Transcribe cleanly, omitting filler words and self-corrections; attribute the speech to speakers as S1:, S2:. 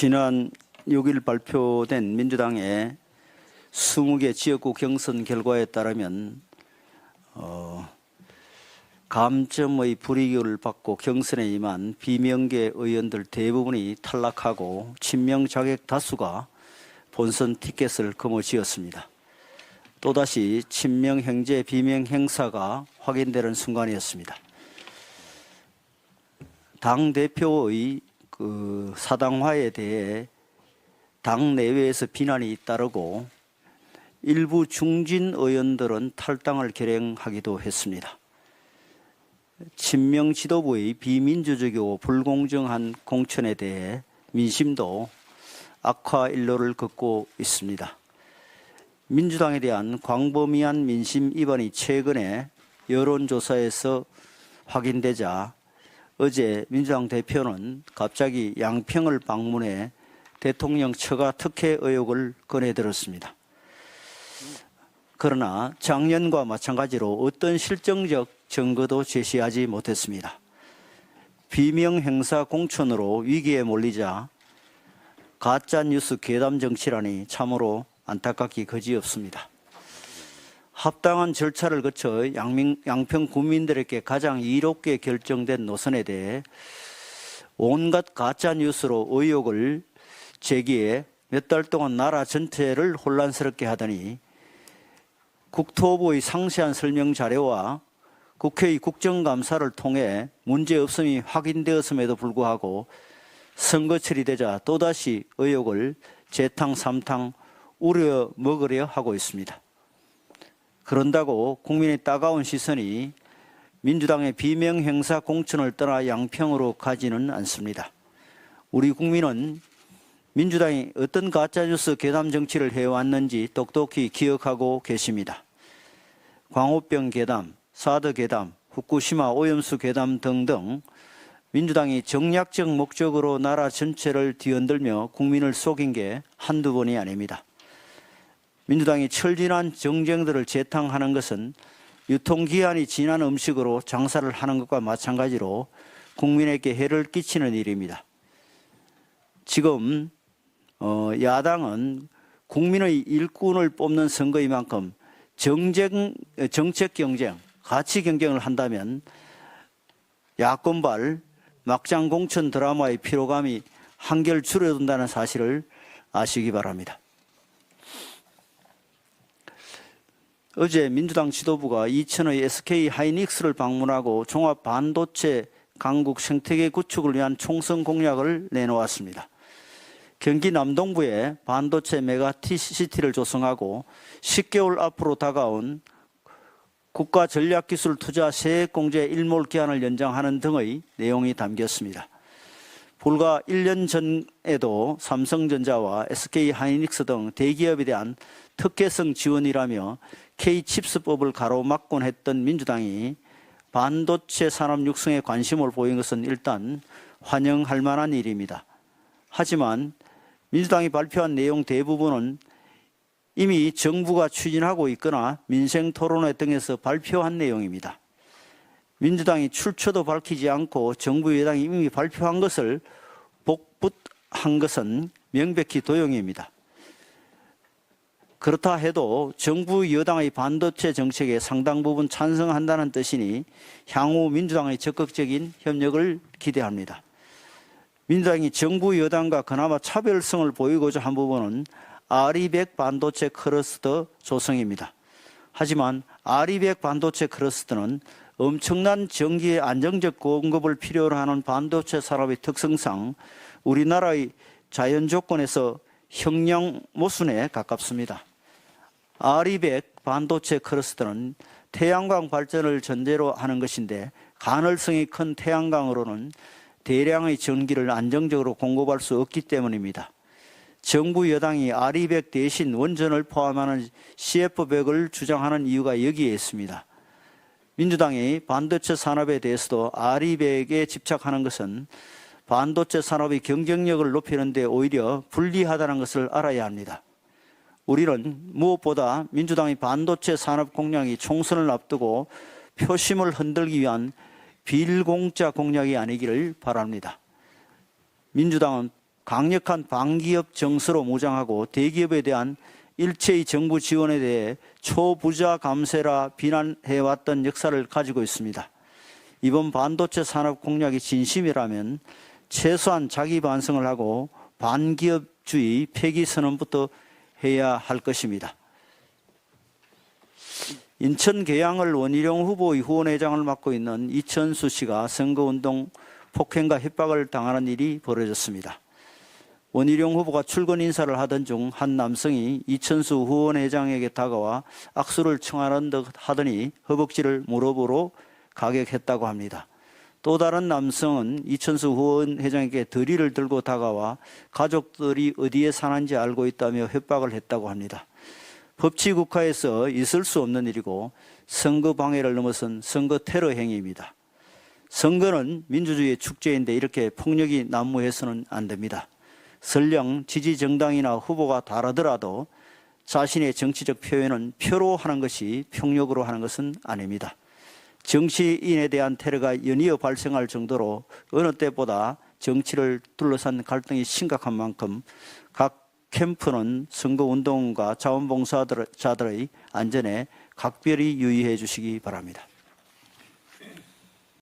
S1: 지난 6일 발표된 민주당의 20개 지역구 경선 결과에 따르면 감점의 불이익을 받고 경선에 임한 비명계 의원들 대부분이 탈락하고 친명 자객 다수가 본선 티켓을 거머쥐었습니다. 또다시 친명 행제 비명 행사가 확인되는 순간이었습니다. 당 대표의 사당화에 대해 당 내외에서 비난이 따르고 일부 중진 의원들은 탈당을 결행하기도 했습니다. 친명 지도부의 비민주적이고 불공정한 공천에 대해 민심도 악화 일로를 걷고 있습니다. 민주당에 대한 광범위한 민심 위반이 최근에 여론조사에서 확인되자 어제 민주당 대표는 갑자기 양평을 방문해 대통령 처가 특혜 의혹을 꺼내들었습니다. 그러나 작년과 마찬가지로 어떤 실정적 증거도 제시하지 못했습니다. 비명 행사 공천으로 위기에 몰리자 가짜뉴스 괴담 정치라니 참으로 안타깝기 그지없습니다. 합당한 절차를 거쳐 양평 국민들에게 가장 이롭게 결정된 노선에 대해 온갖 가짜뉴스로 의혹을 제기해 몇 달 동안 나라 전체를 혼란스럽게 하더니 국토부의 상세한 설명 자료와 국회의 국정감사를 통해 문제없음이 확인되었음에도 불구하고 선거 처리되자 또다시 의혹을 재탕 삼탕 우려 먹으려 하고 있습니다. 그런다고 국민의 따가운 시선이 민주당의 비명 행사 공천을 떠나 양평으로 가지는 않습니다. 우리 국민은 민주당이 어떤 가짜뉴스 괴담 정치를 해왔는지 똑똑히 기억하고 계십니다. 광우병 괴담, 사드 괴담, 후쿠시마 오염수 괴담 등등 민주당이 정략적 목적으로 나라 전체를 뒤흔들며 국민을 속인 게 한두 번이 아닙니다. 민주당이 철진한 정쟁들을 재탕하는 것은 유통기한이 지난 음식으로 장사를 하는 것과 마찬가지로 국민에게 해를 끼치는 일입니다. 지금 야당은 국민의 일꾼을 뽑는 선거인 만큼 정책 경쟁, 가치 경쟁을 한다면 야권발 막장 공천 드라마의 피로감이 한결 줄어든다는 사실을 아시기 바랍니다. 어제 민주당 지도부가 이천의 SK 하이닉스를 방문하고 종합 반도체 강국 생태계 구축을 위한 총선 공약을 내놓았습니다. 경기 남동부에 반도체 메가시티를 조성하고 10개월 앞으로 다가온 국가전략기술 투자 세액공제 일몰 기한을 연장하는 등의 내용이 담겼습니다. 불과 1년 전에도 삼성전자와 SK하이닉스 등 대기업에 대한 특혜성 지원이라며 K칩스법을 가로막곤 했던 민주당이 반도체 산업 육성에 관심을 보인 것은 일단 환영할 만한 일입니다. 하지만 민주당이 발표한 내용 대부분은 이미 정부가 추진하고 있거나 민생토론회 등에서 발표한 내용입니다. 민주당이 출처도 밝히지 않고 정부 여당이 이미 발표한 것을 복붙한 것은 명백히 도용입니다. 그렇다 해도 정부 여당의 반도체 정책에 상당 부분 찬성한다는 뜻이니 향후 민주당의 적극적인 협력을 기대합니다. 민주당이 정부 여당과 그나마 차별성을 보이고자 한 부분은 아리백 반도체 클러스터 조성입니다. 하지만 아리백 반도체 클러스터는 엄청난 전기의 안정적 공급을 필요로 하는 반도체 산업의 특성상 우리나라의 자연 조건에서 형량 모순에 가깝습니다. 아리백 반도체 클러스터는 태양광 발전을 전제로 하는 것인데 간헐성이 큰 태양광으로는 대량의 전기를 안정적으로 공급할 수 없기 때문입니다. 정부 여당이 아리백 대신 원전을 포함하는 CF100을 주장하는 이유가 여기에 있습니다. 민주당이 반도체 산업에 대해서도 아리백에 집착하는 것은 반도체 산업의 경쟁력을 높이는 데 오히려 불리하다는 것을 알아야 합니다. 우리는 무엇보다 민주당의 반도체 산업 공약이 총선을 앞두고 표심을 흔들기 위한 빌공짜 공약이 아니기를 바랍니다. 민주당은 강력한 반기업 정서로 무장하고 대기업에 대한 일체의 정부 지원에 대해 초부자 감세라 비난해왔던 역사를 가지고 있습니다. 이번 반도체 산업 공약이 진심이라면 최소한 자기 반성을 하고 반기업주의 폐기 선언부터 해야 할 것입니다. 인천 계양을 원희룡 후보의 후원회장을 맡고 있는 이천수 씨가 선거운동 폭행과 협박을 당하는 일이 벌어졌습니다. 원희룡 후보가 출근 인사를 하던 중 한 남성이 이천수 후원회장에게 다가와 악수를 청하는 듯 하더니 허벅지를 무릎으로 가격했다고 합니다. 또 다른 남성은 이천수 후원회장에게 더리를 들고 다가와 가족들이 어디에 사는지 알고 있다며 협박을 했다고 합니다. 법치국가에서 있을 수 없는 일이고 선거 방해를 넘어선 선거 테러 행위입니다. 선거는 민주주의의 축제인데 이렇게 폭력이 난무해서는 안 됩니다. 설령 지지 정당이나 후보가 다르더라도 자신의 정치적 표현은 표로 하는 것이 폭력으로 하는 것은 아닙니다. 정치인에 대한 테러가 연이어 발생할 정도로 어느 때보다 정치를 둘러싼 갈등이 심각한 만큼 각 캠프는 선거운동과 자원봉사자들의 안전에 각별히 유의해 주시기 바랍니다.